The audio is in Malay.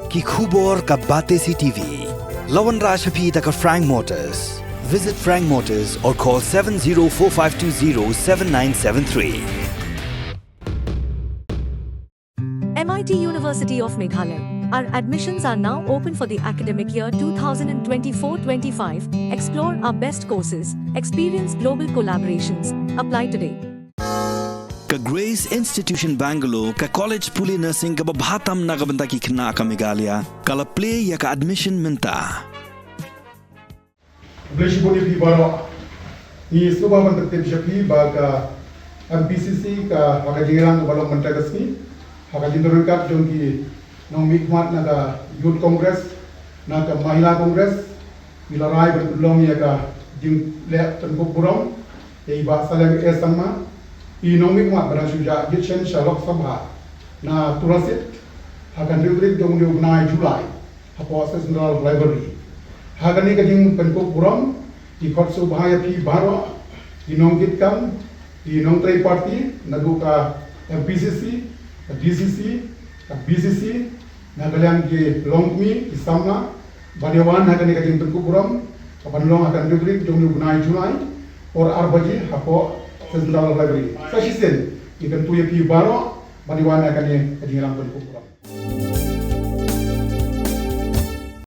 ki khubor ka Batesi TV. Lawan Rashapi taka Frank Motors. Visit Frank Motors or call 7045207973. MIT University of Meghalaya. Our admissions are now open for the academic year 2024-25. Explore our best courses, experience global collaborations. Apply today. Ka Grace Institution Bangalore ka College Puli Nursing ka babhatam na kabanta ki kina ka Meghalaya kala play ya ka admission minta. Bless you pi baro. Ni suba bantak te bishapi ba ka MPCC ka hakajirang balong mantagasni hakajindurukat jongi nong mikmat na ka Youth Congress na ka Mahila Congress milarai berlong ya ka jing le tanko burong e ba salang esama inong mikmat barang suja yitchen shalok sabha na turasit hakan ribrik dong di ugnai Julai hapo Central Library hagani ka jing tanko burong ikot su bahaya pi baro inong gitkam inong tray party nagu ka MPCC DCC BCC Nagalang ke Longmi Isama Badewan hagani ka jing tanko burong kapanlong akan ribrik dong di ugnai Julai or arbaji hapo Central Library. Sasisen ikan tuya pi baro Badewan akan ye kajiran tanko burong.